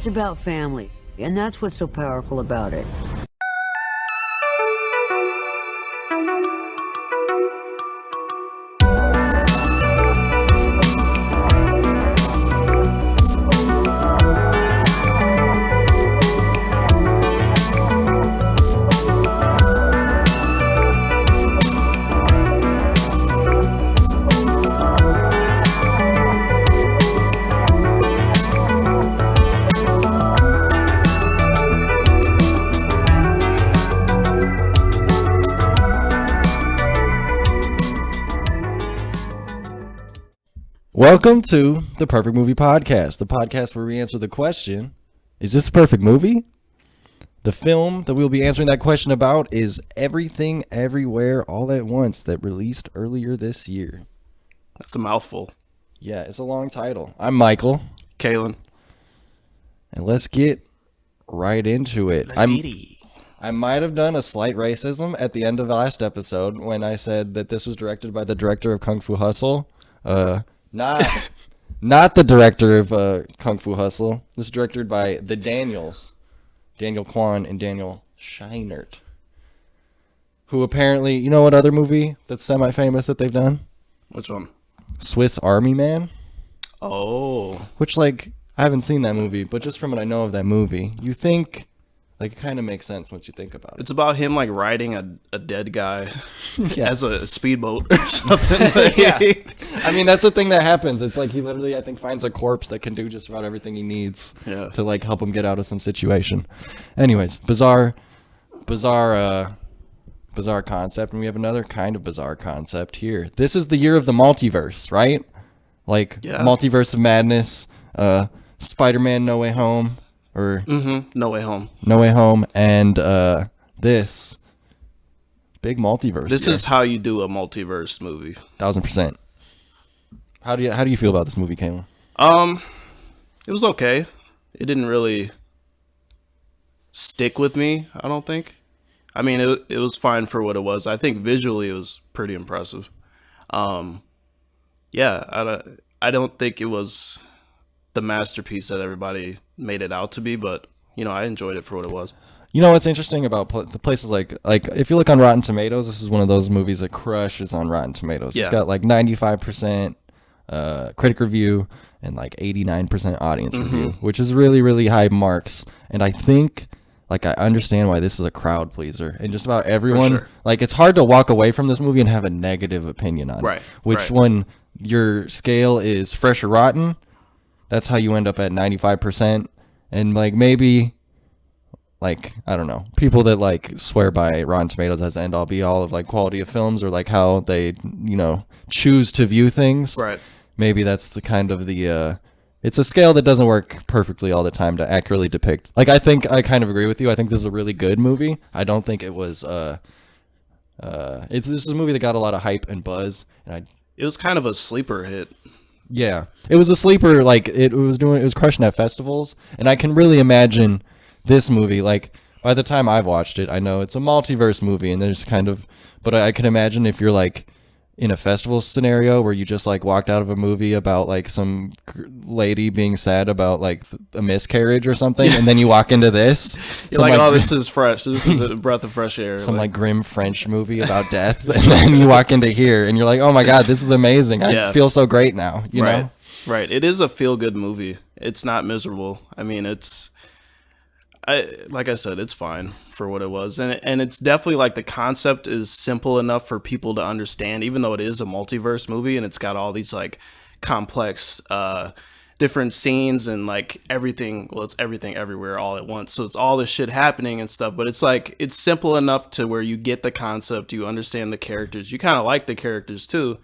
It's about family, and that's what's so powerful about it. Welcome to the Perfect Movie Podcast, the podcast where we answer the question, is this a perfect movie? The film that we'll be answering that question about is Everything, Everywhere, All at Once, that released earlier this year. That's a mouthful. Yeah, it's a long title. I'm Michael. Kalen. And let's get right into it. I might have done a slight racism at the end of the last episode when I said that this was directed by the director of Kung Fu Hustle. Not the director of Kung Fu Hustle. This is directed by the Daniels, Daniel Kwan and Daniel Scheinert, who apparently, you know what other movie that's semi-famous that they've done? Which one? Swiss Army Man. Oh. Which, like, I haven't seen that movie, but just from what I know of that movie, you think, like, it kind of makes sense once you think about it. It's about him, like, riding a dead guy as a speedboat or something. Yeah. I mean, that's the thing that happens. It's like he literally, I think, finds a corpse that can do just about everything he needs to, like, help him get out of some situation. Anyways, bizarre concept, and we have another kind of bizarre concept here. This is the year of the multiverse, right? Like, Multiverse of Madness, Spider-Man No Way Home, or No Way Home. No Way Home, and this big multiverse. This is how you do a multiverse movie. 1000%. How do you feel about this movie, Kalen? It was okay. It didn't really stick with me, I don't think. I mean, it was fine for what it was. I think visually it was pretty impressive. Yeah, I don't think it was the masterpiece that everybody made it out to be, but you know, I enjoyed it for what it was. You know what's interesting about the places like if you look on Rotten Tomatoes, this is one of those movies that crushes on Rotten Tomatoes. Yeah. It's got like 95% critic review and like 89% audience review, which is really, really high marks. And I think, like, I understand why this is a crowd pleaser, and just about everyone, like, it's hard to walk away from this movie and have a negative opinion on it. Which when your scale is fresh or rotten, that's how you end up at 95%. And, like, maybe, like, I don't know, people that, like, swear by Rotten Tomatoes as end all be all of, like, quality of films or, like, how they, you know, choose to view things. Right. Maybe that's the kind of the, it's a scale that doesn't work perfectly all the time to accurately depict. Like, I think I kind of agree with you. I think this is a really good movie. I don't think it was, this is a movie that got a lot of hype and buzz. And it was kind of a sleeper hit. Yeah, it was a sleeper. Like, it was crushing at festivals, and I can really imagine this movie. Like, by the time I've watched it, I know it's a multiverse movie, and there's kind of, but I can imagine if you're like in a festival scenario where you just like walked out of a movie about like some lady being sad about like a miscarriage or something, and then you walk into this, you're like, oh, this is fresh. This is a breath of fresh air. Some like grim French movie about death, and then you walk into here, and you're like, oh my god, this is amazing. I feel so great now. You know? Right. It is a feel good movie. It's not miserable. I mean, like I said, it's fine for what it was, and it's definitely like the concept is simple enough for people to understand, even though it is a multiverse movie and it's got all these like complex different scenes and like everything. Well, it's everything everywhere all at once, so it's all this shit happening and stuff. But it's like it's simple enough to where you get the concept, you understand the characters, you kind of like the characters too,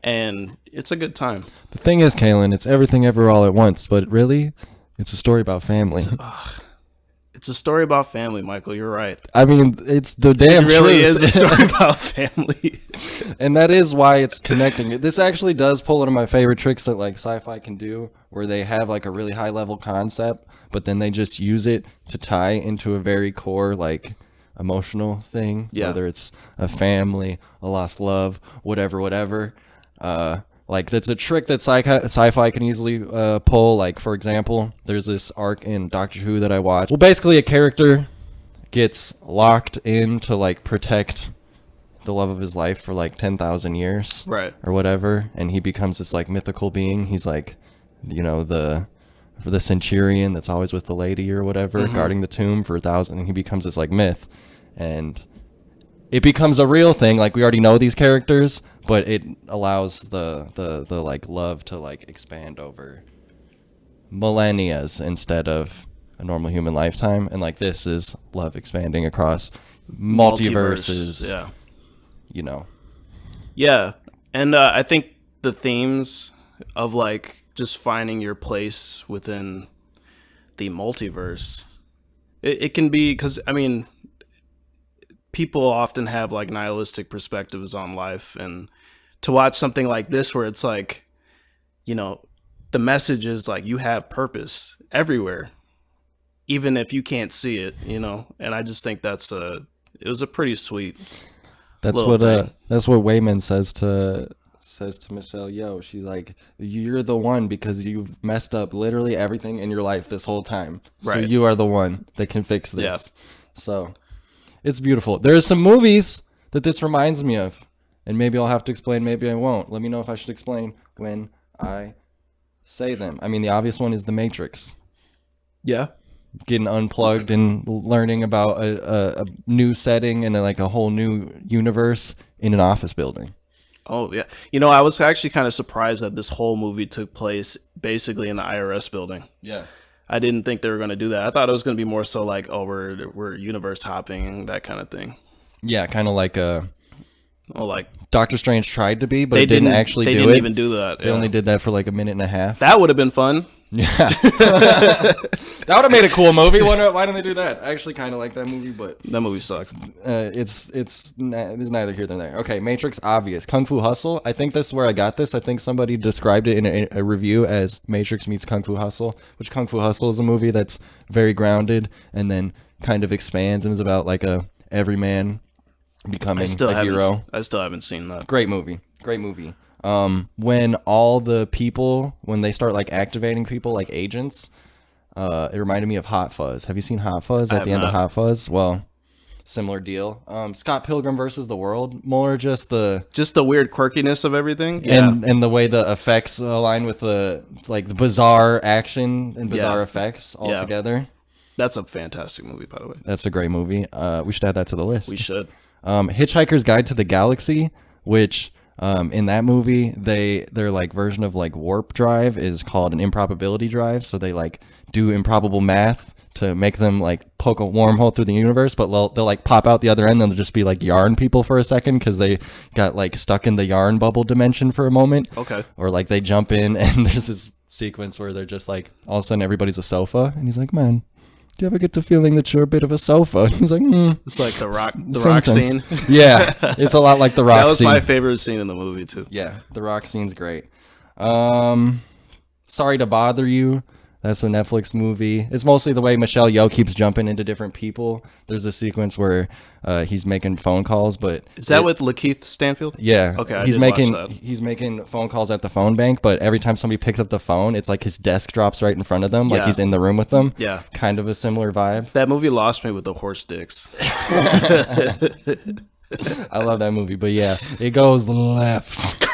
and it's a good time. The thing is, Kalen, it's everything ever all at once, but really, it's a story about family. It's a story about family, Michael. You're right. I mean, it's the damn truth. It really is a story about family. And that is why it's connecting. This actually does pull one of my favorite tricks that like sci-fi can do, where they have like a really high level concept, but then they just use it to tie into a very core like emotional thing. Yeah. Whether it's a family, a lost love, whatever. Like, that's a trick that sci-fi can easily pull. Like, for example, there's this arc in Doctor Who that I watched. Well, basically, a character gets locked in to, like, protect the love of his life for, like, 10,000 years. Right. Or whatever. And he becomes this, like, mythical being. He's, like, you know, the centurion that's always with the lady or whatever, guarding the tomb for 1,000. And he becomes this, like, myth. And it becomes a real thing. Like, we already know these characters, but it allows the like love to like expand over millennias instead of a normal human lifetime. And like, this is love expanding across multiverses. Yeah. You know. Yeah. And I think the themes of like just finding your place within the multiverse, it can be, because I mean, people often have like nihilistic perspectives on life, and to watch something like this where it's like, you know, the message is like you have purpose everywhere, even if you can't see it, you know. And I just think it was a pretty sweet. That's what Wayman says to Michelle Yeoh. She's like, you're the one because you've messed up literally everything in your life this whole time. So Right. you are the one that can fix this. Yeah. So it's beautiful. There's some movies that this reminds me of, and maybe I'll have to explain, maybe I won't. Let me know if I should explain when I say them. I mean, the obvious one is The Matrix. Yeah. Getting unplugged and learning about a new setting and like a whole new universe in an office building. Oh, yeah. You know, I was actually kind of surprised that this whole movie took place basically in the IRS building. Yeah. I didn't think they were going to do that. I thought it was going to be more so like, oh, we're universe hopping and that kind of thing. Yeah, kind of like like Doctor Strange tried to be, but they it didn't actually do it. They didn't even do that. They only did that for like a minute and a half. That would have been fun. Yeah. That would have made a cool movie. Why don't they do that? I actually kind of like that movie, but That movie sucked. it's neither here nor there. Okay, Matrix, obvious. Kung Fu Hustle. I think this is where I got this. I think somebody described it in a review as Matrix meets Kung Fu Hustle, which Kung Fu Hustle is a movie that's very grounded and then kind of expands and is about like a everyman becoming a hero. I still haven't seen that. Great movie. When all the people, when they start like activating people like agents, it reminded me of Hot Fuzz. Have you seen Hot Fuzz at the end of Hot Fuzz? Well, similar deal. Scott Pilgrim versus the World, more just the weird quirkiness of everything. Yeah. and the way the effects align with the bizarre action and bizarre effects all together. That's a fantastic movie, by the way. That's a great movie. We should add that to the list. We should. Hitchhiker's Guide to the Galaxy, which in that movie their like version of like warp drive is called an improbability drive. So they like do improbable math to make them like poke a wormhole through the universe, but they'll like pop out the other end and they'll just be like yarn people for a second because they got like stuck in the yarn bubble dimension for a moment. Okay. Or like they jump in and there's this sequence where they're just like all of a sudden everybody's a sofa and he's like, man, do you ever get the feeling that you're a bit of a sofa? He's like, It's like the rock sometimes. scene. Yeah, it's a lot like the rock scene. That was my favorite scene in the movie too. Yeah, the rock scene's great. Sorry to Bother You. That's a Netflix movie. It's mostly the way Michelle Yeoh keeps jumping into different people. There's a sequence where he's making phone calls, but is that with Lakeith Stanfield? Yeah. Okay. He's making phone calls at the phone bank, but every time somebody picks up the phone, it's like his desk drops right in front of them, like he's in the room with them. Yeah. Kind of a similar vibe. That movie lost me with the horse dicks. I love that movie, but yeah, it goes left.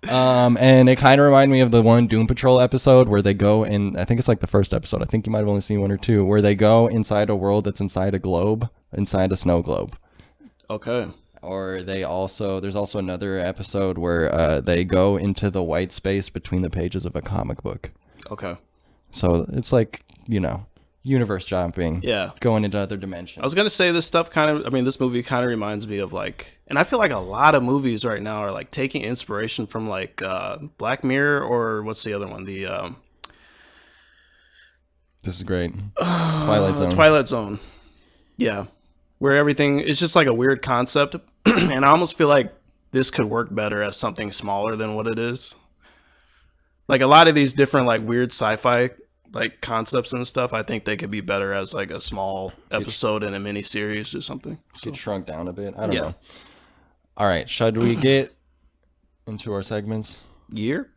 And it kind of reminded me of the one Doom Patrol episode where they go in, I think it's like the first episode. I think you might have only seen one or two, where they go inside a world that's inside a globe, inside a snow globe. Okay. Or there's also another episode where they go into the white space between the pages of a comic book. Okay. So it's like, universe jumping. Yeah. Going into other dimensions. I was going to say this movie kind of reminds me of like, and I feel like a lot of movies right now are like taking inspiration from like Black Mirror, or what's the other one? This is great. Twilight Zone. Twilight Zone. Yeah. Where everything is just like a weird concept. And I almost feel like this could work better as something smaller than what it is. Like a lot of these different like weird sci-fi like concepts and stuff, I think they could be better as like a small episode in a mini series or something. Get shrunk down a bit. I don't know. All right, should we get into our segments? Year?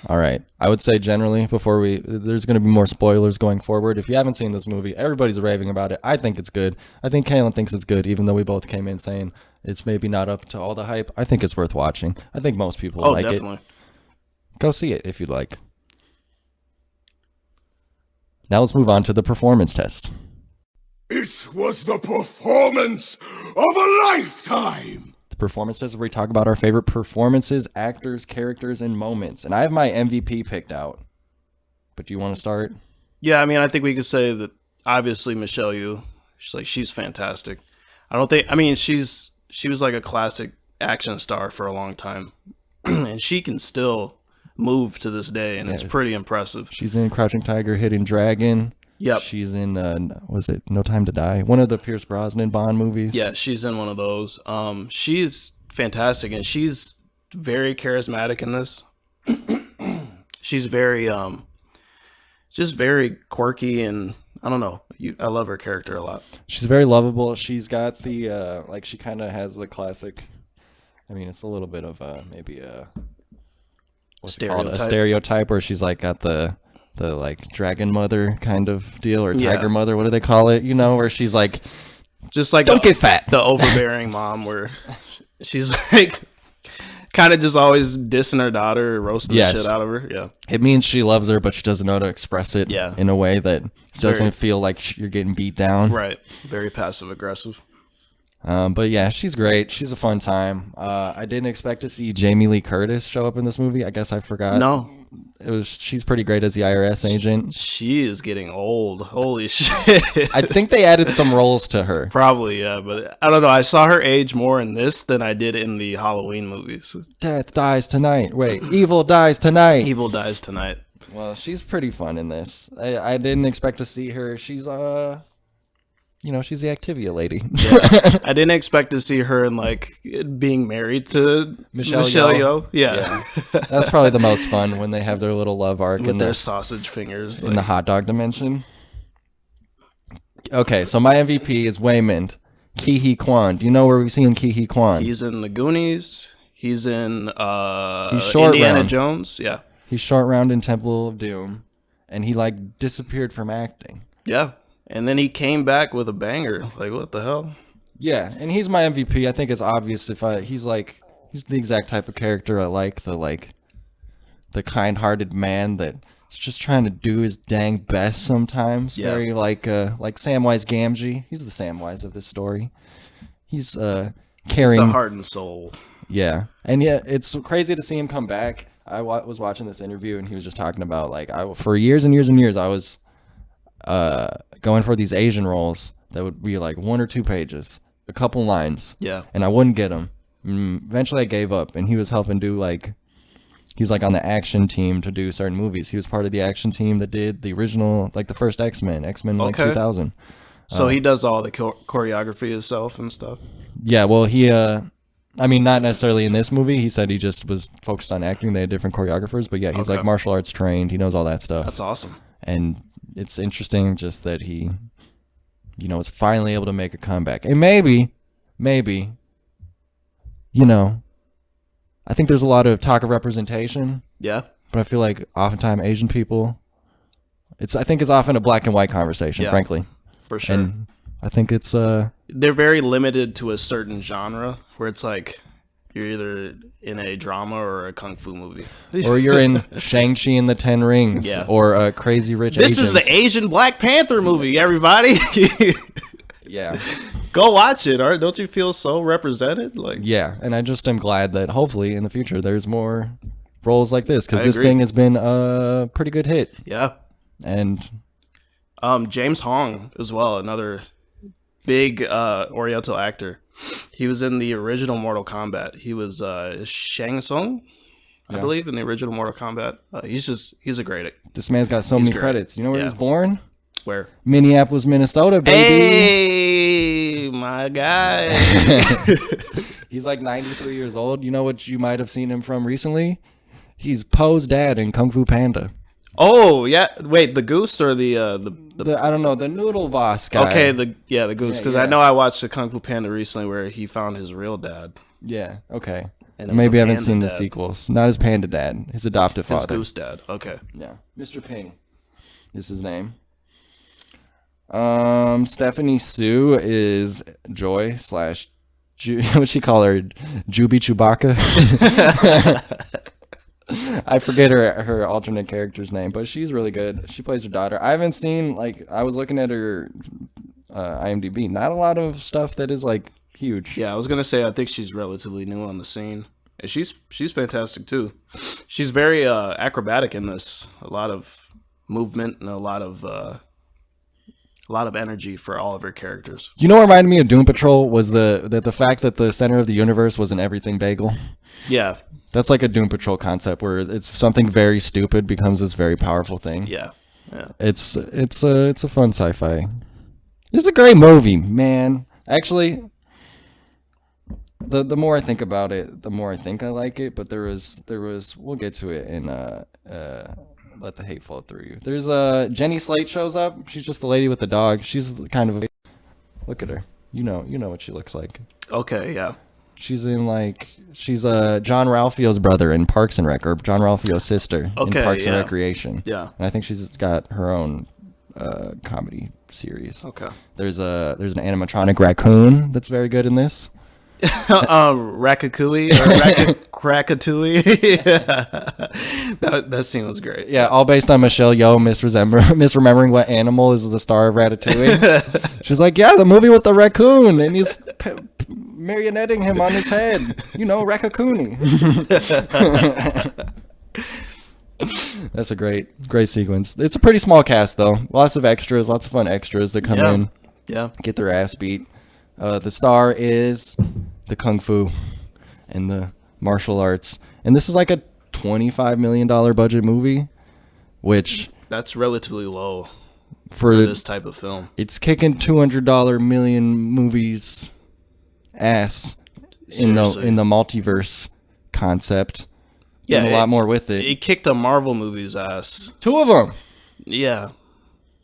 All right. I would say generally there's going to be more spoilers going forward. If you haven't seen this movie, everybody's raving about it. I think it's good. I think Kaylin thinks it's good, even though we both came in saying it's maybe not up to all the hype. I think it's worth watching. I think most people like definitely. it. Go see it if you'd like. Now let's move on to the performance test. It was the performance of a lifetime! The performance test is where we talk about our favorite performances, actors, characters, and moments. And I have my MVP picked out. But do you want to start? Yeah, I mean, I think we could say that obviously Michelle Yeoh, she's fantastic. She was like a classic action star for a long time. And she can still move to this day, and it's pretty impressive. She's in Crouching Tiger, Hidden Dragon. Yep. She's in, was it No Time to Die? One of the Pierce Brosnan Bond movies. Yeah, she's in one of those. She's fantastic, and she's very charismatic in this. She's very, just very quirky, and I don't know. I love her character a lot. She's very lovable. She's got the, she kind of has the classic, it's a little bit of maybe a... Stereotype. A stereotype where she's like got the like dragon mother kind of deal, or tiger mother, what do they call it, where she's like, just like don't get fat, the overbearing mom, where she's like kind of just always dissing her daughter, roasting the shit out of her. Yeah, it means she loves her, but she doesn't know how to express it in a way that doesn't feel like you're getting beat down. Right, very passive aggressive. But yeah, she's great. She's a fun time. I didn't expect to see Jamie Lee Curtis show up in this movie. I guess I forgot. No. She's pretty great as the IRS agent. She is getting old. Holy shit. I think they added some roles to her. Probably, yeah. But I don't know. I saw her age more in this than I did in the Halloween movies. Death dies tonight. Wait, evil dies tonight. Evil dies tonight. Well, she's pretty fun in this. I didn't expect to see her. She's she's the Activia lady. Yeah. I didn't expect to see her in like being married to Michelle Yeoh. Yeah. That's probably the most fun when they have their little love arc with their sausage fingers in the hot dog dimension. Okay, so my MVP is Waymond Ke Huy Quan. Do you know where we've seen Ke Huy Quan? He's in The Goonies. He's in Indiana Jones. Yeah. He's Short Round in Temple of Doom, and he like disappeared from acting. Yeah. And then he came back with a banger. Like, what the hell? Yeah, and he's my MVP. I think it's obvious he's the exact type of character I like. The kind-hearted man that's just trying to do his dang best sometimes. Yeah. Very like Samwise Gamgee. He's the Samwise of this story. He's carrying the heart and soul. Yeah, and yeah, it's crazy to see him come back. I was watching this interview, and he was just talking about for years and years and years I was going for these Asian roles that would be like 1 or 2 pages, a couple lines. Yeah. And I wouldn't get them. Eventually I gave up, and he was helping do he was on the action team to do certain movies. He was part of the action team that did the original, the first X-Men 2000. So he does all the choreography himself and stuff? Yeah, well, he, not necessarily in this movie. He said he just was focused on acting. They had different choreographers, but yeah, he's martial arts trained. He knows all that stuff. That's awesome. And it's interesting just that he, is finally able to make a comeback. And maybe, I think there's a lot of talk of representation. Yeah. But I feel like oftentimes Asian people, I think it's often a black and white conversation, frankly. For sure. And I think it's... They're very limited to a certain genre where it's like you're either in a drama or a kung fu movie. Or you're in Shang-Chi and the Ten Rings. Yeah. Or Crazy Rich Asians. This is the Asian Black Panther movie, everybody. Yeah. Go watch it. Don't you feel so represented? Yeah, and I just am glad that hopefully in the future there's more roles like this, because this thing has been a pretty good hit. Yeah. And James Hong as well, another big Oriental actor. He was in the original Mortal Kombat. He was Shang Tsung, I believe, in the original Mortal Kombat. He's a great actor. This man's got so many credits. You know where he was born? Where? Minneapolis, Minnesota, baby. Hey, my guy. He's 93 years old. You know what you might have seen him from recently? He's Poe's dad in Kung Fu Panda. Oh, yeah. Wait, the goose or the I don't know, the noodle boss guy. Okay, the goose, because I know I watched the Kung Fu Panda recently where he found his real dad. Yeah, okay. And it was Maybe a I haven't panda seen the dad. sequels. Not his panda dad, his adoptive His father. goose dad. Okay. Yeah, Mr. Ping is his name. Stephanie Sue is Joy slash what'd she call her? Juby Chewbacca. I forget her alternate character's name, but she's really good. She plays her daughter. I haven't seen, like, I was looking at her IMDb. Not a lot of stuff that is like huge. Yeah, I was gonna say I think she's relatively new on the scene. And she's fantastic too. She's very acrobatic in this. A lot of movement and a lot of energy for all of her characters. You know what reminded me of Doom Patrol was the fact that the center of the universe was an everything bagel. Yeah. That's like a Doom Patrol concept where it's something very stupid becomes this very powerful thing. Yeah. Yeah. It's a fun sci-fi. It's a great movie, man. Actually, the more I think about it, the more I think I like it. But there was we'll get to it in Let the Hate Flow Through You. There's Jenny Slate shows up. She's just the lady with the dog. She's kind of look at her. You know what she looks like. Okay, yeah. She's John Ralphio's brother in Parks and Rec, or John Ralphio's sister in Parks and Recreation. Yeah. And I think she's got her own comedy series. Okay. There's an animatronic raccoon that's very good in this. Ratatouille or Ratatouille. that scene was great. Yeah, all based on Michelle Yeoh misremembering what animal is the star of Ratatouille. She's like, yeah, the movie with the raccoon, and he's marionetting him on his head. Raccoony. That's a great sequence. It's a pretty small cast though. Lots of extras, lots of fun extras that come in. Yeah. Get their ass beat. The star is the kung fu and the martial arts, and this is like a $25 million budget movie, which that's relatively low for this type of film. It's kicking $200 million movies ass in the multiverse concept. Yeah, and a lot more with it. It kicked a Marvel movie's ass. 2 of them. Yeah,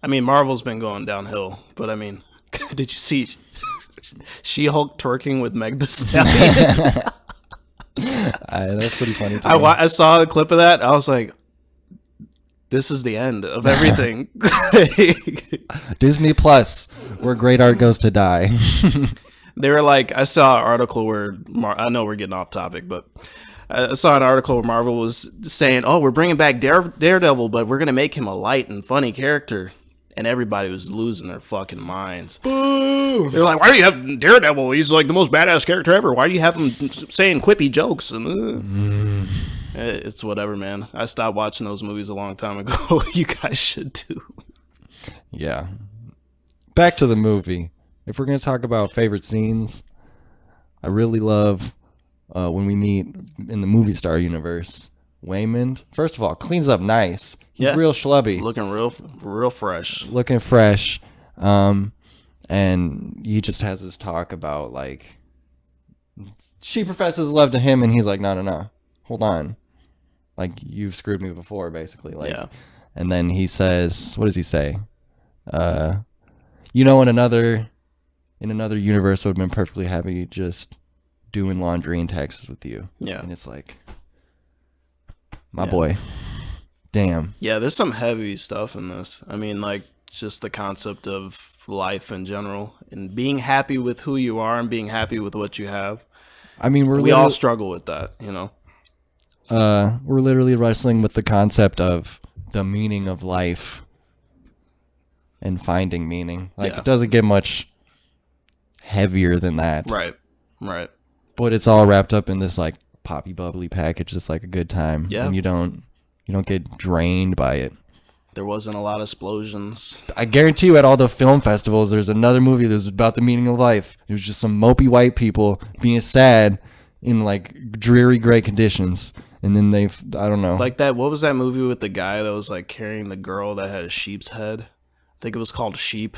I mean Marvel's been going downhill, but I mean, did you see She-Hulk twerking with Meg Thee Stallion? That's pretty funny. I saw a clip of that. I was like, this is the end of everything. Disney Plus, where great art goes to die. They were like, I saw an article where, I know we're getting off topic, but I saw an article where Marvel was saying, oh, we're bringing back Daredevil, but we're going to make him a light and funny character. And everybody was losing their fucking minds. Boo! They're like, why do you have Daredevil? He's like the most badass character ever. Why do you have him saying quippy jokes? And, it's whatever, man. I stopped watching those movies a long time ago. You guys should too. Yeah. Back to the movie. If we're going to talk about favorite scenes, I really love when we meet in the movie star universe. Waymond, first of all, cleans up nice. He's real schlubby. Looking real fresh. Looking fresh. And he just has this talk about, like, she professes love to him, and he's like, no. Hold on. Like, you've screwed me before, basically. Like, yeah. And then he says, what does he say? In another universe, I would have been perfectly happy just doing laundry in Texas with you. Yeah. And it's like, my boy. Damn. Yeah, there's some heavy stuff in this. I mean, like, just the concept of life in general and being happy with who you are and being happy with what you have. I mean, we all struggle with that, We're literally wrestling with the concept of the meaning of life and finding meaning. Like, it doesn't get much heavier than that. Right. But it's all wrapped up in this, like, poppy bubbly package that's like a good time. Yeah. And you don't get drained by it. There wasn't a lot of explosions. I guarantee you at all the film festivals, there's another movie that was about the meaning of life. It was just some mopey white people being sad in, like, dreary gray conditions. And then I don't know. Like that, what was that movie with the guy that was, like, carrying the girl that had a sheep's head? I think it was called Sheep.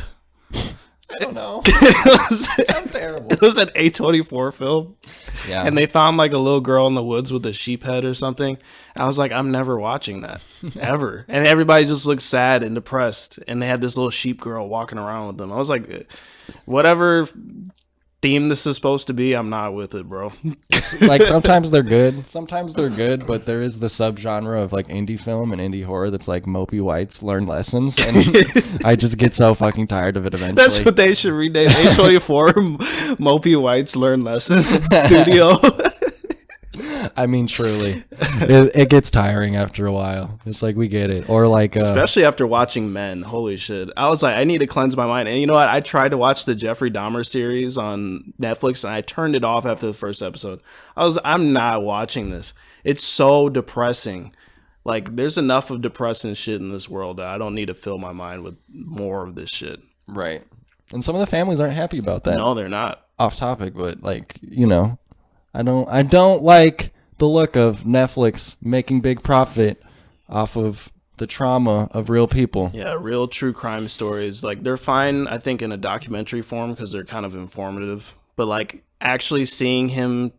I don't know. It sounds terrible. It was an A24 film. Yeah. And they found, like, a little girl in the woods with a sheep head or something. I was like, I'm never watching that. Ever. And everybody just looked sad and depressed. And they had this little sheep girl walking around with them. I was like, whatever theme this is supposed to be, I'm not with it, bro. Like sometimes they're good, but there is the subgenre of like indie film and indie horror that's like mopey whites learn lessons, and I just get so fucking tired of it eventually. That's what they should rename A24 Mopey Whites Learn Lessons Studio. I mean, truly, it gets tiring after a while. It's like, we get it. Or like, especially after watching Men. Holy shit! I was like, I need to cleanse my mind. And you know what? I tried to watch the Jeffrey Dahmer series on Netflix, and I turned it off after the first episode. I'm not watching this. It's so depressing. Like, there's enough of depressing shit in this world that I don't need to fill my mind with more of this shit. Right. And some of the families aren't happy about that. No, they're not. Off topic, but like, you know, I don't like the look of Netflix making big profit off of the trauma of real people. Yeah, real true crime stories. Like, they're fine, I think, in a documentary form because they're kind of informative. But like, actually seeing him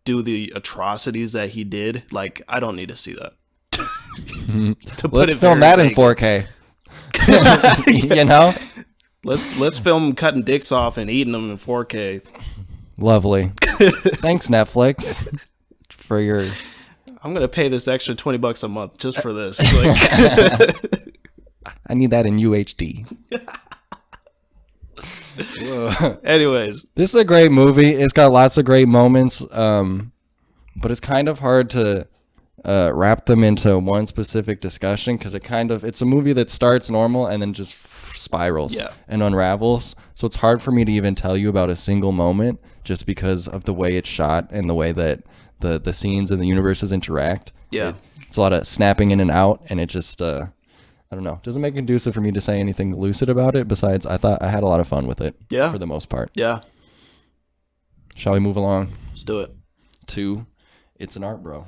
do the atrocities that he did, like, I don't need to see that. Let's film that in 4K. You know? Let's film cutting dicks off and eating them in 4K. Lovely. Thanks, Netflix, for your... I'm gonna pay this extra $20 a month just for this. Like... I need that in UHD. Anyways, this is a great movie. It's got lots of great moments, but it's kind of hard to wrap them into one specific discussion because it's a movie that starts normal and then just spirals and unravels. So it's hard for me to even tell you about a single moment just because of the way it's shot and the way that the scenes and the universes interact. It's a lot of snapping in and out, and it just I don't know, doesn't make it conducive for me to say anything lucid about it. Besides, I thought I had a lot of fun with it. For the most part. Shall we move along? Let's do it. To It's an Art Bro.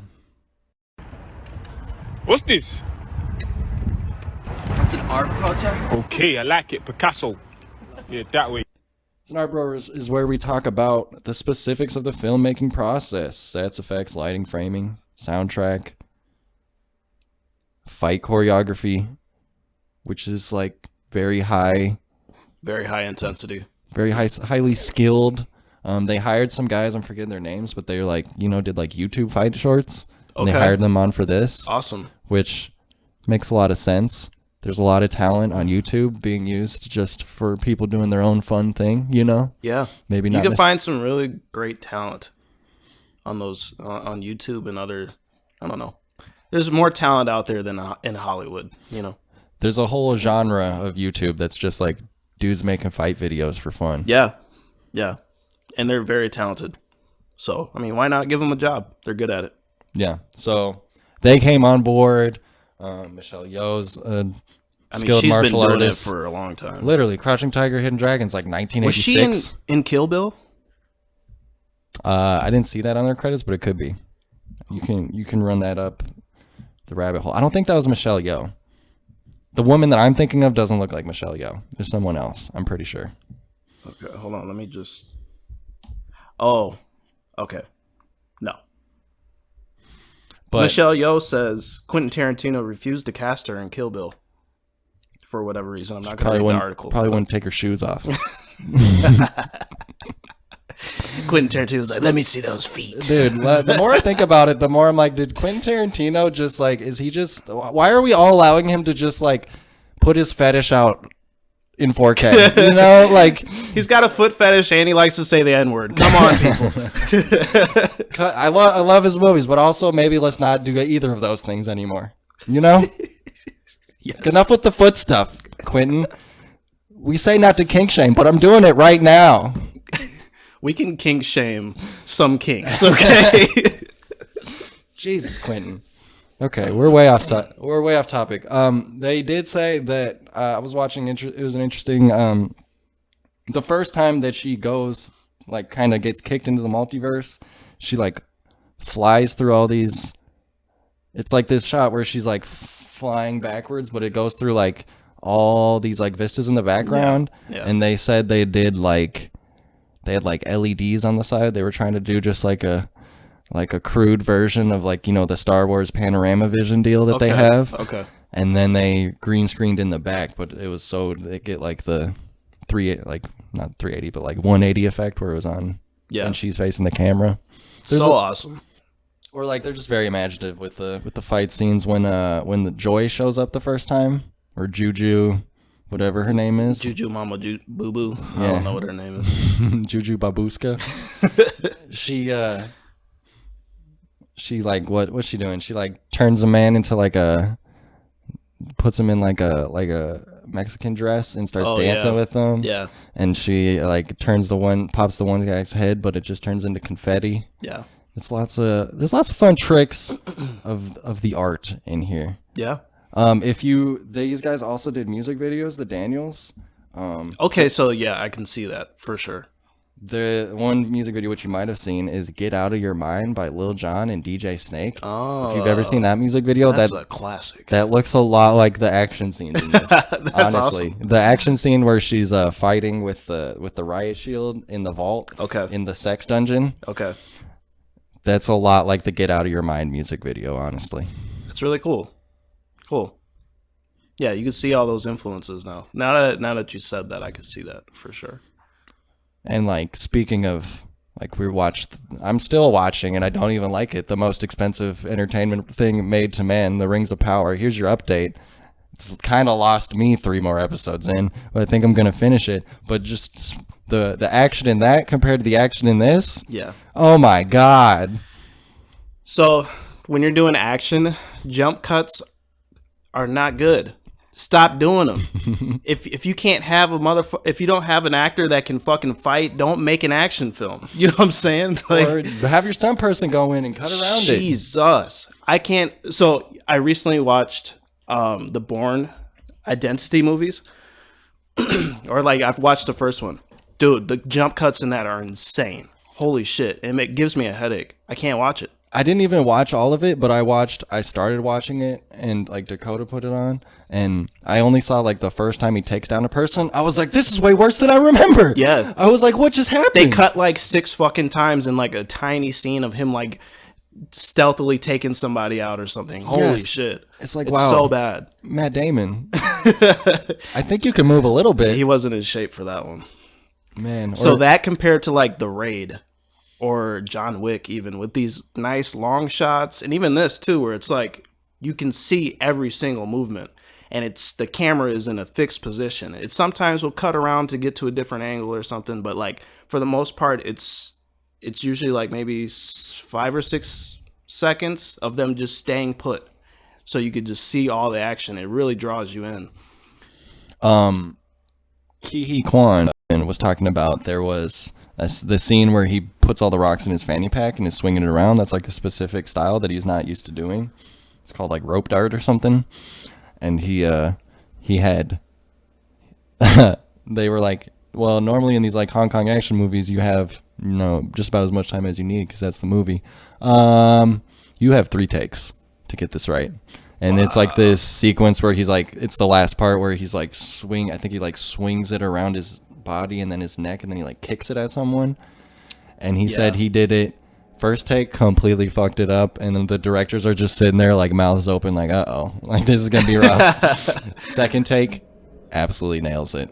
What's this? It's an art project. Okay, I like it. Picasso. Yeah, that way. It's an Art Bro is where we talk about the specifics of the filmmaking process: sets, effects, lighting, framing, soundtrack, fight choreography, which is like very high intensity, highly skilled. They hired some guys, I'm forgetting their names, but they're like, you know, did like YouTube fight shorts. And they hired them on for this. Awesome. Which makes a lot of sense. There's a lot of talent on YouTube being used just for people doing their own fun thing, you know? Yeah. Maybe not. You can find some really great talent on those on YouTube and other, I don't know. There's more talent out there than in Hollywood, you know? There's a whole genre of YouTube that's just like dudes making fight videos for fun. Yeah. And they're very talented. So, I mean, why not give them a job? They're good at it. Yeah. So they came on board. Michelle Yeoh's skilled she's martial been doing artist it for a long time. Literally, Crouching Tiger, Hidden Dragons, like 1986. Was she in Kill Bill? I didn't see that on their credits, but it could be. You can run that up the rabbit hole. I don't think that was Michelle Yeoh. The woman that I'm thinking of doesn't look like Michelle Yeoh. There's someone else, I'm pretty sure. Okay, hold on. Let me just... Oh, okay. No. But Michelle Yeoh says Quentin Tarantino refused to cast her in Kill Bill for whatever reason. I'm not going to read the article. Probably wouldn't take her shoes off. Quentin Tarantino was like, let me see those feet. Dude, the more I think about it, the more I'm like, did Quentin Tarantino just like, why are we all allowing him to just like put his fetish out in 4K? You know, like, he's got a foot fetish and he likes to say the N-word. Come on, people. I love his movies, but also maybe let's not do either of those things anymore. You know? Yes. Enough with the foot stuff, Quentin. We say not to kink shame, but I'm doing it right now. We can kink shame some kinks, okay? Jesus, Quentin. Okay, we're way off topic. They did say that I was watching. It was an interesting. The first time that she goes, like, kind of gets kicked into the multiverse, she like flies through all these. It's like this shot where she's like flying backwards, but it goes through like all these like vistas in the background. Yeah. And they said they had like LEDs on the side. They were trying to do just like a crude version of like, you know, the Star Wars panorama vision deal that they have. Okay. And then they green screened in the back, but it was so they get like the not 380, but like 180 effect where it was on when she's facing the camera. Awesome. Or like they're just very imaginative with the fight scenes when the Joy shows up the first time, or Juju, whatever her name is. Juju Mama Boo Boo. I Yeah. don't know what her name is. Juju Babuska. She like what's she doing? She like turns a man into like puts him in like a Mexican dress and starts dancing with them. Yeah. And she like pops the one guy's head, but it just turns into confetti. Yeah. There's lots of fun tricks of the art in here. Yeah. These guys also did music videos, the Daniels. Okay, so yeah, I can see that for sure. The one music video which you might have seen is "Get Out of Your Mind" by Lil Jon and DJ Snake. Oh, if you've ever seen that music video, that's a classic. That looks a lot like the action scenes in this. Honestly, awesome. The action scene where she's fighting with the riot shield in the vault, in the sex dungeon. Okay. That's a lot like the "Get Out of Your Mind" music video, honestly. It's really cool. Cool. Yeah, you can see all those influences now. Now that you said that, I can see that for sure. And like speaking of like I'm still watching and I don't even like it. The most expensive entertainment thing made to man, The Rings of Power. Here's your update. It's kind of lost me 3 more episodes in, but I think I'm gonna finish it. But just the action in that compared to the action in this, yeah. Oh my god. So when you're doing action, jump cuts are not good. Stop doing them. If you can't have if you don't have an actor that can fucking fight, don't make an action film. You know what I'm saying? Like, or have your stunt person go in and cut around it. Jesus, I can't. So I recently watched the Bourne Identity movies, or like I've watched the first one. Dude, the jump cuts in that are insane. Holy shit, and it gives me a headache. I can't watch it. I didn't even watch all of it, but I started watching it, and like Dakota put it on, and I only saw like the first time he takes down a person. I was like, this is way worse than I remember. Yeah. I was like, what just happened? They cut like 6 fucking times in like a tiny scene of him like stealthily taking somebody out or something. Holy shit. It's like, it's wow. so bad. Matt Damon. I think you can move a little bit. He wasn't in shape for that one. Man. So that compared to like The Raid or John Wick, even with these nice long shots, and even this too, where it's like you can see every single movement, and it's the camera is in a fixed position. It sometimes will cut around to get to a different angle or something, but like for the most part, it's usually like maybe 5 or 6 seconds of them just staying put, so you could just see all the action. It really draws you in. Ki Kwan was talking about there was the scene where he puts all the rocks in his fanny pack and is swinging it around. That's like a specific style that he's not used to doing. It's called like rope dart or something. And he had they were like, well, normally in these like Hong Kong action movies you have just about as much time as you need because that's the movie. You have 3 takes to get this right. And it's like this sequence where he's like, it's the last part where he's like I think he like swings it around his body and then his neck, and then he like kicks it at someone. And he said he did it first take, completely fucked it up, and then the directors are just sitting there like mouths open like, uh-oh, like this is gonna be rough. Second take, absolutely nails it.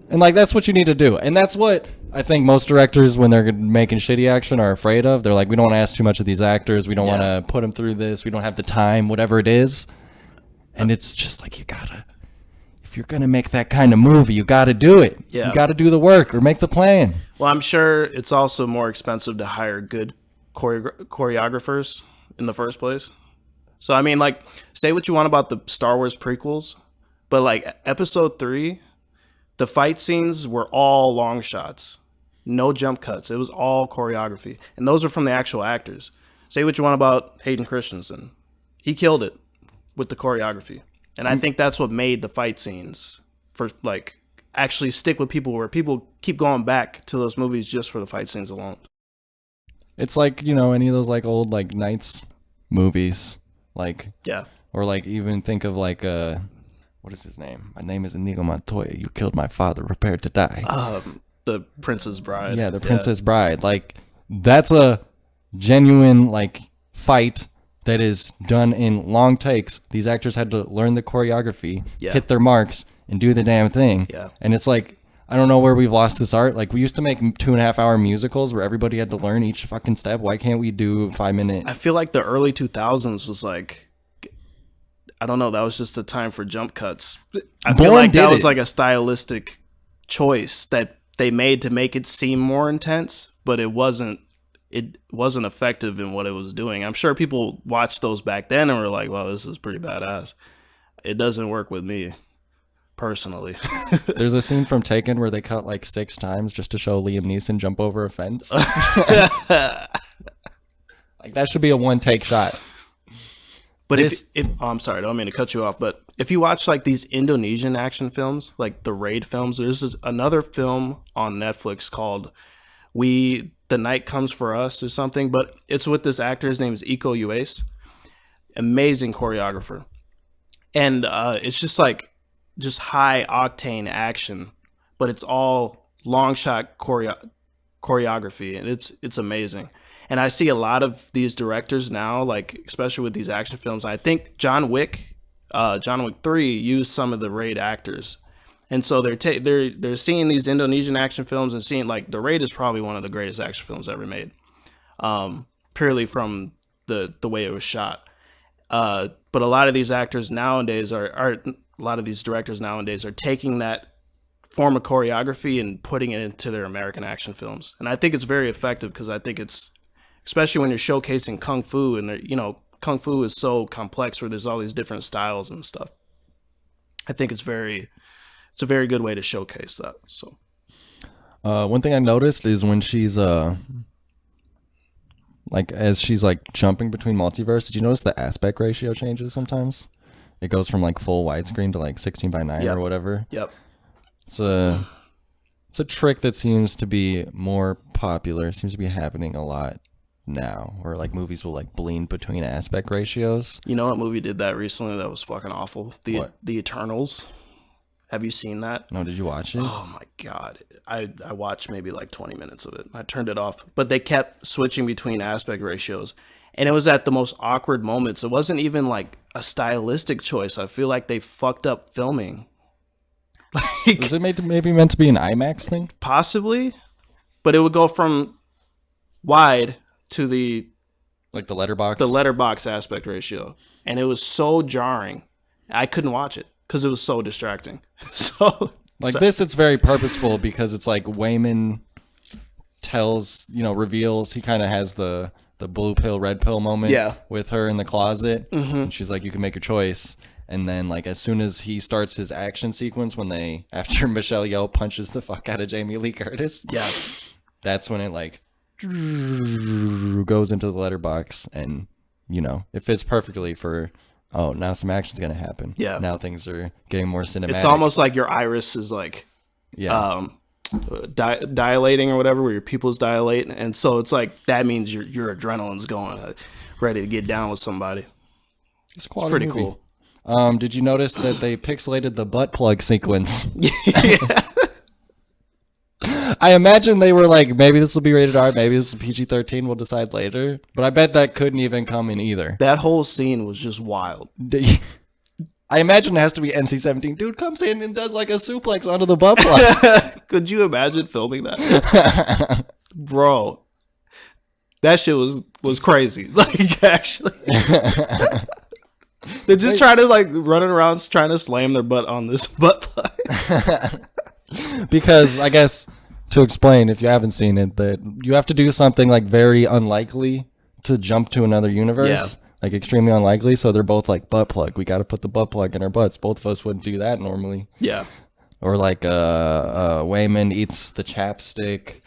And like that's what you need to do, and that's what I think most directors, when they're making shitty action, are afraid of. They're like, we don't want to ask too much of these actors, we don't want to put them through this, we don't have the time, whatever it is. And it's just like, if you're gonna make that kind of movie, you gotta do it. You gotta do the work or make the plan. Well, I'm sure it's also more expensive to hire good choreographers in the first place. So I mean, like, say what you want about the Star Wars prequels, but like episode 3, the fight scenes were all long shots, no jump cuts. It was all choreography, and those are from the actual actors. Say what you want about Hayden Christensen, he killed it with the choreography. And I think that's what made the fight scenes for like actually stick with people, where people keep going back to those movies just for the fight scenes alone. It's like, any of those like old like Knights movies, like, or like even think of like what is his name? My name is Inigo Montoya. You killed my father. Prepare to die. The Princess Bride. Yeah, the Princess Bride. Like, that's a genuine like fight that is done in long takes. These actors had to learn the choreography, hit their marks, and do the damn thing. Yeah. And it's like, I don't know where we've lost this art. Like, we used to make 2.5-hour musicals where everybody had to learn each fucking step. Why can't we do 5-minute? I feel like the early 2000s was like, I don't know, that was just the time for jump cuts. I feel like that was like a stylistic choice that they made to make it seem more intense, but it wasn't effective in what it was doing. I'm sure people watched those back then and were like, well, this is pretty badass. It doesn't work with me. Personally. There's a scene from Taken where they cut like 6 times just to show Liam Neeson jump over a fence. Like, that should be a one-take shot. But if I'm sorry, I don't mean to cut you off, but if you watch like these Indonesian action films, like the Raid films, there's another film on Netflix called The Night Comes for Us or something, but it's with this actor. His name is Iko Uwais. Amazing choreographer. And it's just like high octane action, but it's all long shot choreography, and it's amazing. And I see a lot of these directors now, like especially with these action films. I think John Wick 3 used some of the Raid actors, and so they're seeing these Indonesian action films and seeing like the Raid is probably one of the greatest action films ever made, purely from the way it was shot. But a lot of these actors nowadays a lot of these directors nowadays are taking that form of choreography and putting it into their American action films. And I think it's very effective because I think it's, especially when you're showcasing Kung Fu, and Kung Fu is so complex where there's all these different styles and stuff. I think it's a very good way to showcase that. So, one thing I noticed is when she's as she's like jumping between multiverse, did you notice the aspect ratio changes sometimes? It goes from like full widescreen to like 16:9 or whatever. Yep. It's a trick that seems to be more popular. It seems to be happening a lot now, where like movies will like bleed between aspect ratios. You know what movie did that recently that was fucking awful? What? The Eternals. Have you seen that? No, did you watch it? Oh my god. I watched maybe like 20 minutes of it. I turned it off. But they kept switching between aspect ratios. And it was at the most awkward moments. It wasn't even like a stylistic choice. I feel like they fucked up filming. Like, was it maybe meant to be an IMAX thing? Possibly. But it would go from wide to the letterbox aspect ratio. And it was so jarring. I couldn't watch it because it was so distracting. This, it's very purposeful because it's like Wayman reveals he kind of has the blue pill, red pill moment with her in the closet. Mm-hmm. And she's like, you can make your choice. And then like as soon as he starts his action sequence after Michelle Yeoh punches the fuck out of Jamie Lee Curtis. Yeah. That's when it like goes into the letterbox and it fits perfectly for now some action's gonna happen. Yeah. Now things are getting more cinematic. It's almost like your iris is like dilating or whatever, where your pupils dilate, and so it's like that means your adrenaline's going, ready to get down with somebody. It's pretty movie. cool. Did you notice that they pixelated the butt plug sequence? Yeah. I imagine they were like, maybe this will be rated R, maybe this is PG-13, we'll decide later. But I bet that couldn't even come in either. That whole scene was just wild. I imagine it has to be NC-17. Dude comes in and does like a suplex onto the butt plug. Could you imagine filming that? Bro, that shit was crazy. Like, actually. They're just trying to like running around trying to slam their butt on this butt plug. Because I guess to explain, if you haven't seen it, that you have to do something like very unlikely to jump to another universe. Yeah. Like extremely unlikely. So they're both like butt plug. We got to put the butt plug in our butts. Both of us wouldn't do that normally. Yeah. Or like Wayman eats the chapstick.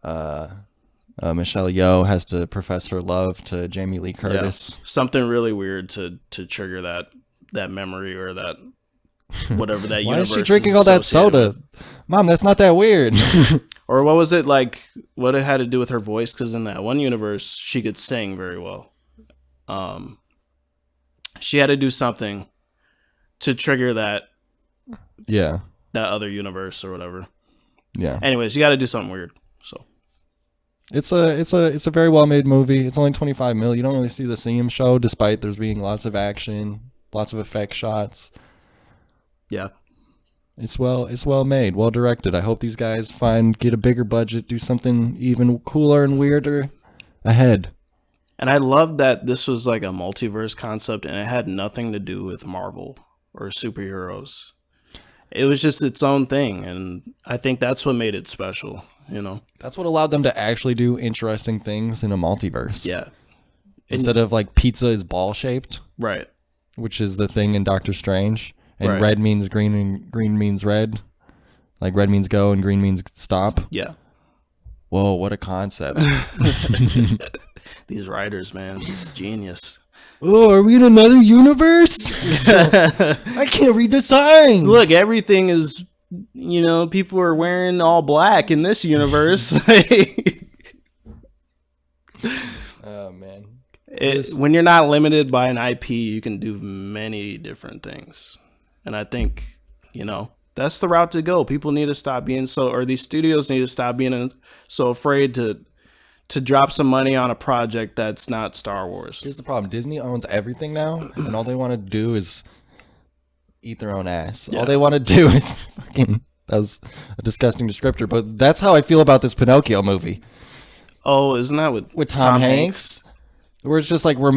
Michelle Yeoh has to profess her love to Jamie Lee Curtis. Yeah. Something really weird to trigger that memory or that whatever that Why universe is she drinking all that soda? with. Mom, that's not that weird. Or what was it like? What it had to do with her voice? Because in that one universe, she could sing very well. She had to do something to trigger that. Yeah. That other universe or whatever. Yeah. Anyways, you got to do something weird. So. It's a very well made movie. It's only 25 mil. You don't really see the seam show, despite there's being lots of action, lots of effect shots. Yeah. It's well made, well directed. I hope these guys get a bigger budget, do something even cooler and weirder ahead. And I love that this was like a multiverse concept and it had nothing to do with Marvel or superheroes. It was just its own thing, and I think that's what made it special, you know? That's what allowed them to actually do interesting things in a multiverse. Yeah. Instead of like pizza is ball shaped. Right. Which is the thing in Doctor Strange. And right. Red means green and green means red. Like red means go and green means stop. Yeah. Whoa, what a concept. These writers, man, just genius. Oh, are we in another universe? I can't read the signs. Look, everything is, you know, people are wearing all black in this universe. Oh, man. When you're not limited by an IP, you can do many different things. And I think, you know, that's the route to go. People need to stop being or these studios need to stop being so afraid to drop some money on a project that's not Star Wars. Here's the problem. Disney owns everything now, and all they want to do is eat their own ass. Yeah. All they want to do is fucking... That was a disgusting descriptor, but that's how I feel about this Pinocchio movie. Oh, isn't that with Tom Hanks? Where it's just like we're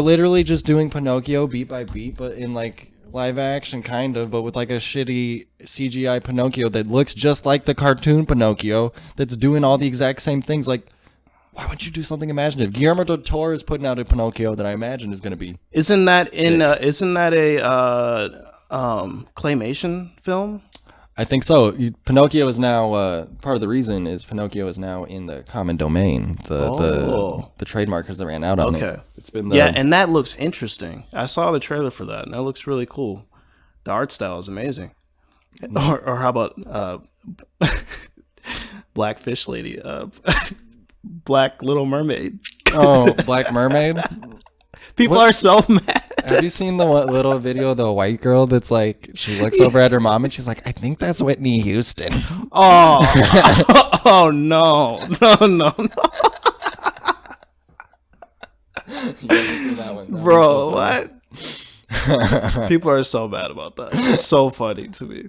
literally just doing Pinocchio beat by beat, but in like live action kind of, but with like a shitty CGI Pinocchio that looks just like the cartoon Pinocchio that's doing all the exact same things. Like, why wouldn't you do something imaginative? Guillermo del Toro is putting out a Pinocchio that I imagine is going to be. Isn't that a claymation film? I think so. Pinocchio is now part of the reason is Pinocchio is now in the common domain. The trademark has ran out on it. It's been and that looks interesting. I saw the trailer for that, and that looks really cool. The art style is amazing. Or how about Black Fish Lady, Black Little Mermaid? Oh, Black Mermaid. People are so mad. Have you seen the little video of the white girl that's like, she looks over at her mom and she's like, I think that's Whitney Houston. Oh, oh no. No. You haven't seen that one. Bro, what? People are so mad about that. It's so funny to me.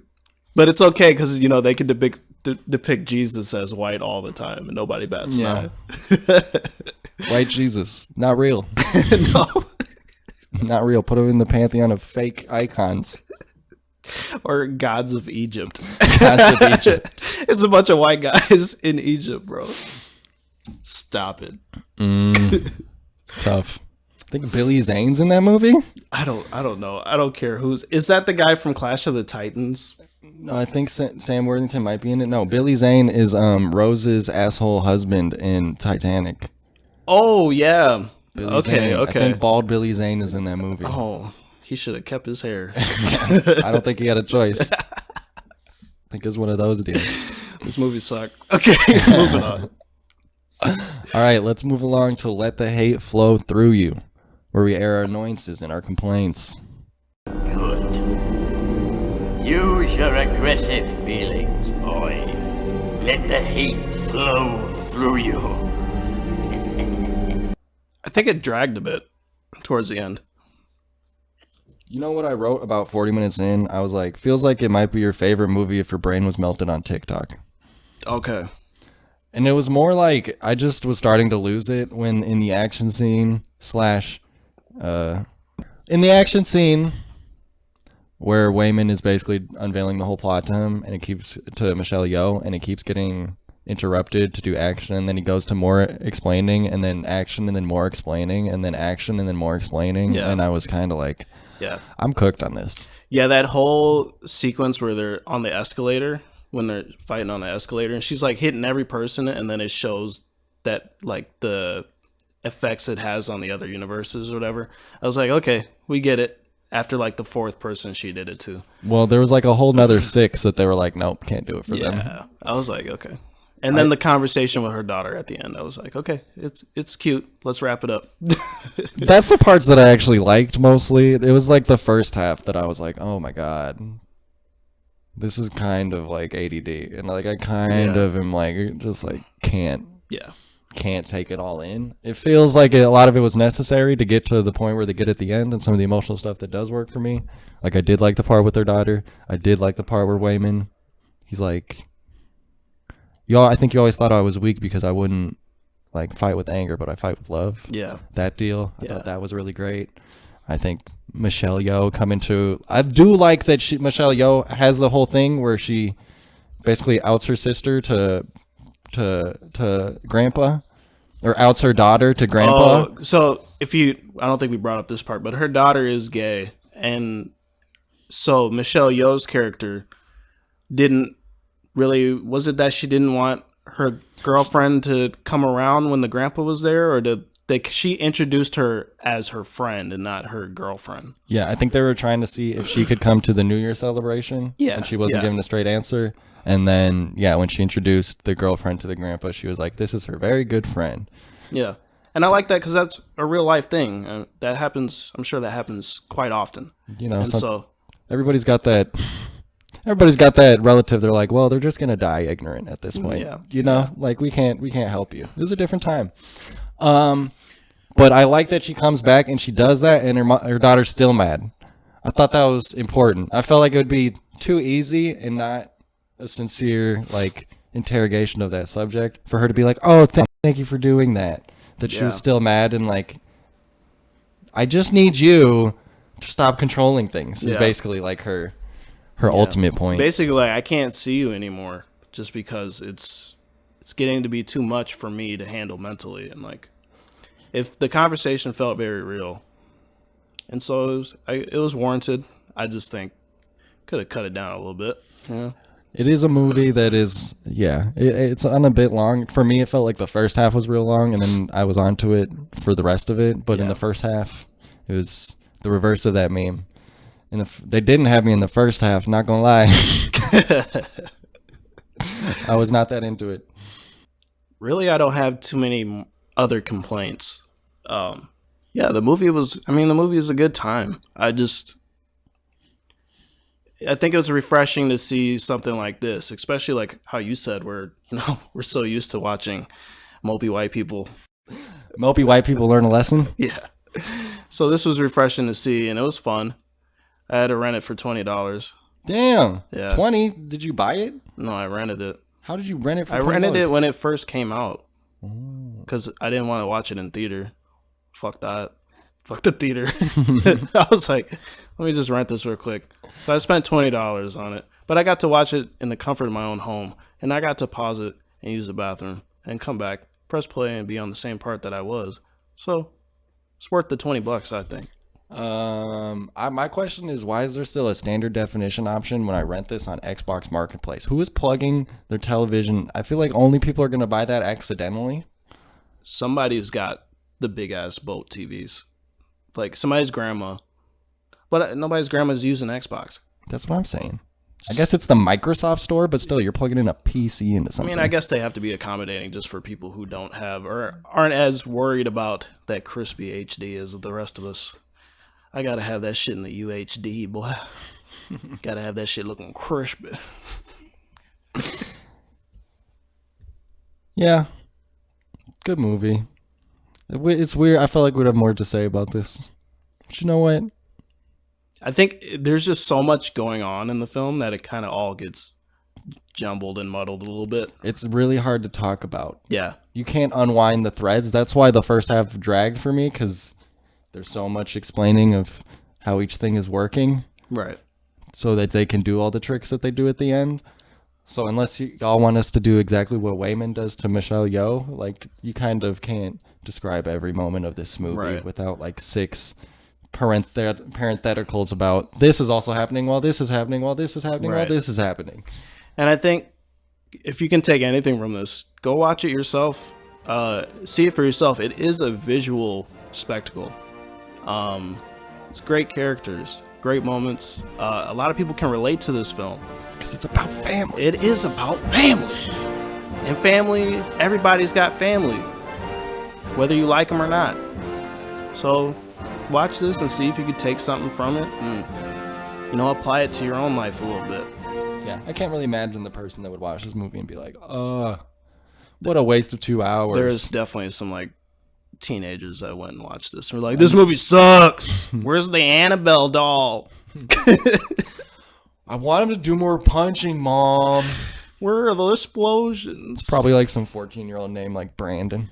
But it's okay because, you know, they can depict Jesus as white all the time and nobody bats an eye. White Jesus. Not real. No. Not real. Put him in the pantheon of fake icons. Or gods of Egypt. Gods of Egypt. It's a bunch of white guys in Egypt, bro. Stop it. Tough. I think Billy Zane's in that movie. I don't know. I don't care who's. Is that the guy from Clash of the Titans? No, I think Sam Worthington might be in it. No, Billy Zane is Rose's asshole husband in Titanic. Oh yeah. Billy Zane. I think bald Billy Zane is in that movie. Oh, he should have kept his hair. I don't think he had a choice. I think it's one of those deals. This movie sucked. Okay, moving on. All right, let's move along to Let the Hate Flow Through You, where we air our annoyances and our complaints. Good. Use your aggressive feelings, boy. Let the hate flow through you. I think it dragged a bit towards the end. You know what I wrote about 40 minutes in? I was like, feels like it might be your favorite movie if your brain was melted on TikTok. Okay. And it was more like I just was starting to lose it when in the action scene where Wayman is basically unveiling the whole plot to him and it keeps to Michelle Yeoh and it keeps getting interrupted to do action and then he goes to more explaining and then action and then more explaining and then action and then more explaining and I was kind of like I'm cooked on this. Yeah, that whole sequence where they're on the escalator when they're fighting on the escalator and she's like hitting every person and then it shows that like the effects it has on the other universes or whatever. I was like, okay, we get it. After like the fourth person she did it to. Well, there was like a whole nother 6 that they were like, nope, can't do it for them. Yeah, I was like, okay. And then the conversation with her daughter at the end, I was like, okay, it's cute. Let's wrap it up. That's the parts that I actually liked mostly. It was like the first half that I was like, oh my God, this is kind of like ADD. And like I kind of am like, just like can't. Yeah. can't take it all in. It feels like a lot of it was necessary to get to the point where they get at the end, and some of the emotional stuff that does work for me. Like, I did like the part with their daughter. I did like the part where Wayman, he's like, y'all, I think you always thought I was weak because I wouldn't like fight with anger, but I fight with love. Yeah. That deal. I thought that was really great. I think Michelle Yeoh I do like that Michelle Yeoh has the whole thing where she basically outs her sister to grandpa, or outs her daughter to grandpa. Oh, so I don't think we brought up this part, but her daughter is gay, and so Michelle Yeoh's character was it that she didn't want her girlfriend to come around when the grandpa was there, or she introduced her as her friend and not her girlfriend? Yeah, I think they were trying to see if she could come to the New Year celebration. Yeah, and she wasn't given a straight answer. And then, when she introduced the girlfriend to the grandpa, she was like, this is her very good friend. Yeah. And I like that because that's a real life thing. That happens. I'm sure that happens quite often. So everybody's got that. Everybody's got that relative. They're like, well, they're just going to die ignorant at this point. Yeah. Like we can't help you. It was a different time. But I like that she comes back and she does that, and her daughter's still mad. I thought that was important. I felt like it would be too easy and not a sincere like interrogation of that subject for her to be like, oh, thank you for doing that. That she was still mad and like, I just need you to stop controlling things is basically like her ultimate point. Basically, like, I can't see you anymore just because it's getting to be too much for me to handle mentally. And like, if the conversation felt very real, and so it was warranted. I just think could have cut it down a little bit. Yeah. It is a movie that is, it's on a bit long. For me, it felt like the first half was real long, and then I was onto it for the rest of it. But in the first half, it was the reverse of that meme. They didn't have me in the first half, not gonna lie. I was not that into it. Really, I don't have too many other complaints. The movie is a good time. I think it was refreshing to see something like this, especially like how you said, where, we're so used to watching mopey white people. Mopey white people learn a lesson? Yeah. So this was refreshing to see, and it was fun. I had to rent it for $20. Damn. Yeah. 20? Did you buy it? No, I rented it. How did you rent it for $20? I rented it when it first came out. Because I didn't want to watch it in theater. Fuck that. Fuck the theater. I was like, let me just rent this real quick. So I spent $20 on it. But I got to watch it in the comfort of my own home. And I got to pause it and use the bathroom and come back, press play, and be on the same part that I was. So it's worth the $20, I think. My question is, why is there still a standard definition option when I rent this on Xbox Marketplace? Who is plugging their television? I feel like only people are going to buy that accidentally. Somebody's got the big ass boat TVs. Like somebody's grandma. But nobody's grandma's using Xbox. That's what I'm saying. I guess it's the Microsoft store, but still, you're plugging in a PC into something. I mean, I guess they have to be accommodating just for people who don't have or aren't as worried about that crispy HD as the rest of us. I gotta have that shit in the UHD, boy. Gotta have that shit looking crispy. Yeah. Good movie. It's weird. I felt like we'd have more to say about this. But you know what? I think there's just so much going on in the film that it kind of all gets jumbled and muddled a little bit. It's really hard to talk about. Yeah. You can't unwind the threads. That's why the first half dragged for me, because there's so much explaining of how each thing is working. Right. So that they can do all the tricks that they do at the end. So unless y'all want us to do exactly what Wayman does to Michelle Yeoh, like, you kind of can't describe every moment of this movie without like 6 parentheticals about this is also happening while this is happening while this is happening while this is happening. And I think if you can take anything from this, go watch it yourself. See it for yourself. It is a visual spectacle. It's great characters, great moments. A lot of people can relate to this film because it's about family. It is about family. And family, everybody's got family, whether you like them or not. So watch this and see if you could take something from it and, apply it to your own life a little bit. Yeah, I can't really imagine the person that would watch this movie and be like, What a waste of 2 hours. There's definitely some like teenagers that went and watched this and were like, this movie sucks. Where's the Annabelle doll? I want him to do more punching, Mom. Where are the explosions? It's probably like some 14-year-old name like Brandon.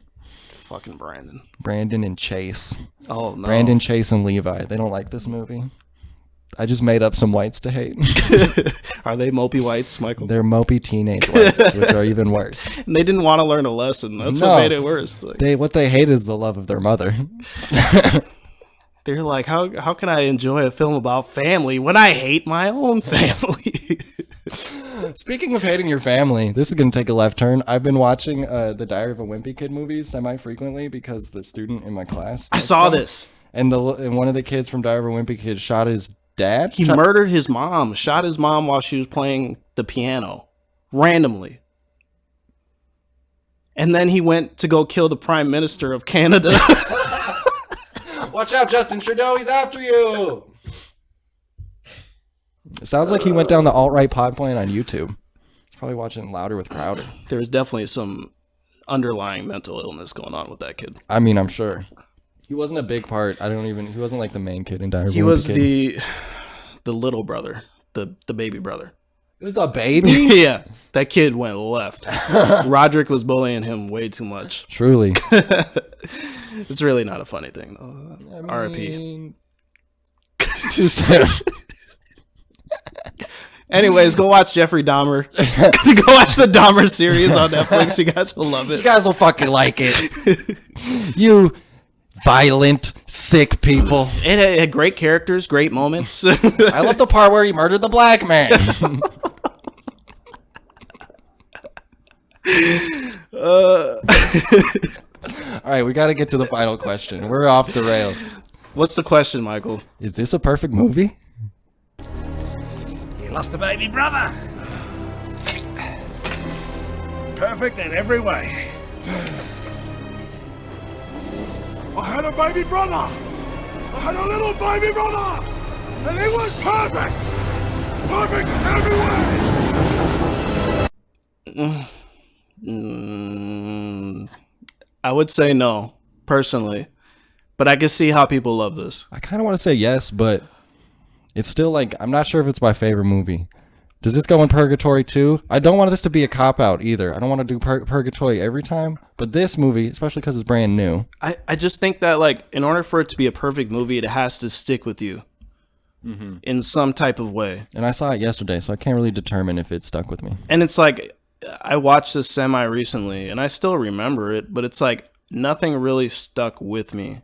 Fucking Brandon. Brandon and Chase. Oh, no. Brandon, Chase, and Levi. They don't like this movie. I just made up some whites to hate. Are they mopey whites, Michael? They're mopey teenage whites, which are even worse. And they didn't want to learn a lesson. That's what made it worse. Like, What they hate is the love of their mother. they're like, how can I enjoy a film about family when I hate my own family? Speaking of hating your family, this is going to take a left turn. I've been watching the Diary of a Wimpy Kid movies semi-frequently because the student in my class... I saw this. And one of the kids from Diary of a Wimpy Kid shot his dad? He murdered his mom, shot his mom while she was playing the piano, randomly. And then he went to go kill the Prime Minister of Canada. Watch out, Justin Trudeau, he's after you! It sounds like he went down the alt-right pipeline on YouTube. He's probably watching Louder with Crowder. There's definitely some underlying mental illness going on with that kid. I mean, I'm sure. He wasn't a big part. He wasn't like the main kid in Diary of a Wimpy Kid. He was the little brother, the baby brother. It was the baby? Yeah, that kid went left. Roderick was bullying him way too much. Truly. It's really not a funny thing, though. R.I.P. Anyways, go watch Jeffrey Dahmer. Go watch the Dahmer series on Netflix. You guys will love it. You guys will fucking like it. You violent, sick people. It had great characters, great moments. I love the part where he murdered the black man. All right, we got to get to the final question. We're off the rails. What's the question, Michael? Is this a perfect movie? You lost a baby brother. Perfect in every way. I had a baby brother! I had a little baby brother! And he was perfect! Perfect in every way! I would say no, personally. But I can see how people love this. I kind of want to say yes, but it's still like, I'm not sure if it's my favorite movie. Does this go in purgatory too? I don't want this to be a cop-out either. I don't want to do purgatory every time. But this movie, especially because it's brand new. I just think that, like, in order for it to be a perfect movie, it has to stick with you in some type of way. And I saw it yesterday, so I can't really determine if it stuck with me. And it's like, I watched this semi-recently, and I still remember it, but it's like, nothing really stuck with me.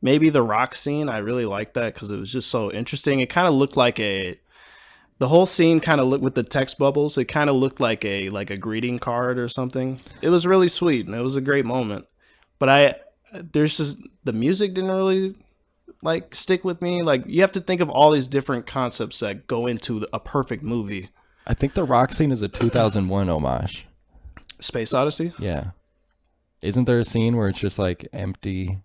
Maybe the rock scene, I really liked that because it was just so interesting. It kind of looked like the whole scene kind of looked with the text bubbles. It kind of looked like a greeting card or something. It was really sweet and it was a great moment. But there's just, the music didn't really like stick with me. Like, you have to think of all these different concepts that go into a perfect movie. I think the rock scene is a 2001 homage. Space Odyssey? Yeah. Isn't there a scene where it's just like empty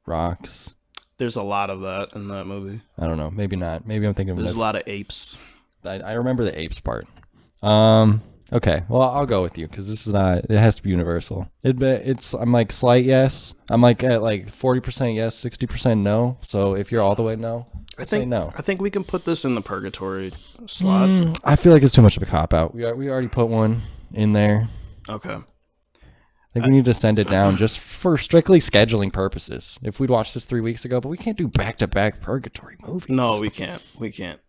rocks? There's a lot of that in that movie. I don't know. Maybe not. Maybe I'm thinking of There's a lot of apes. I remember the apes part. Okay. Well, I'll go with you because this is not. It has to be universal. I'm like slight yes. I'm like at like 40% yes, 60% no. So if you're all the way no, say no. I think we can put this in the purgatory slot. I feel like it's too much of a cop out. We already put one in there. Okay. I think we need to send it down just for strictly scheduling purposes. If we'd watched this 3 weeks ago, but we can't do back-to-back purgatory movies. No, we can't. We can't.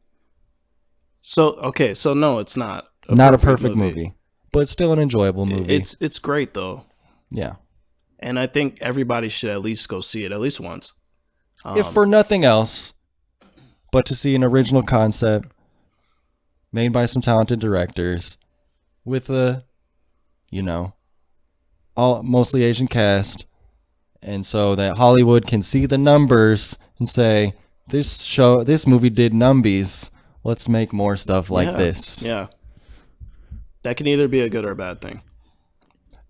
So, okay, so no, it's not. Not a perfect movie, but it's still an enjoyable movie. It's great, though. Yeah. And I think everybody should at least go see it at least once. If for nothing else, but to see an original concept made by some talented directors with all mostly Asian cast, and so that Hollywood can see the numbers and say, this movie did numbies. Let's make more stuff like this. Yeah. That can either be a good or a bad thing.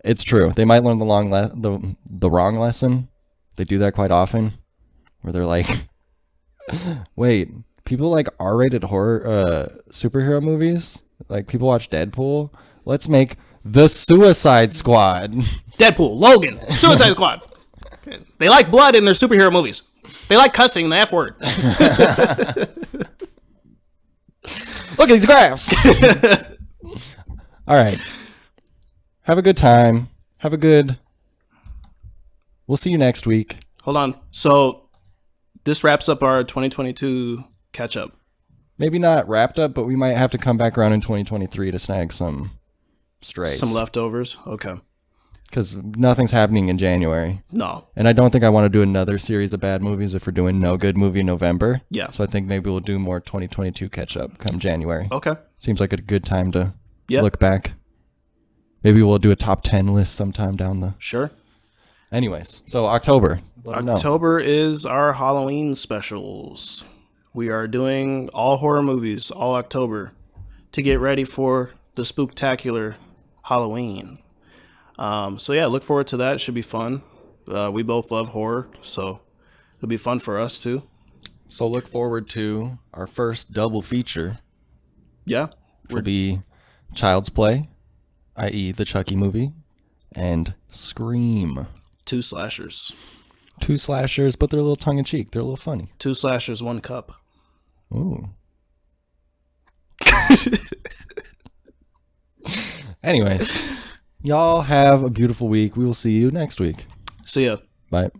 It's true. They might learn the wrong lesson. They do that quite often, where they're like, wait, people like R-rated horror superhero movies? Like, people watch Deadpool? Let's make The Suicide Squad. Deadpool, Logan, Suicide Squad. They like blood in their superhero movies. They like cussing, the F word. Look at these graphs. All right. Have a good time. We'll see you next week. Hold on. So this wraps up our 2022 catch up. Maybe not wrapped up, but we might have to come back around in 2023 to snag some strays. Some leftovers. Okay. Because nothing's happening in January. No. And I don't think I want to do another series of bad movies if we're doing No Good Movie in November. Yeah. So I think maybe we'll do more 2022 catch up come January. Okay. Seems like a good time to look back. Maybe we'll do a top 10 list sometime down the... Sure. Anyways, so October. October is our Halloween specials. We are doing all horror movies all October to get ready for the spooktacular Halloween. So yeah, look forward to that. It should be fun. We both love horror, so it'll be fun for us too. So look forward to our first double feature. Yeah. Which will be Child's Play, i.e. the Chucky movie, and Scream. 2 slashers. 2 slashers, but they're a little tongue-in-cheek. They're a little funny. 2 slashers, 1 cup. Ooh. Anyways, y'all have a beautiful week. We will see you next week. See ya. Bye.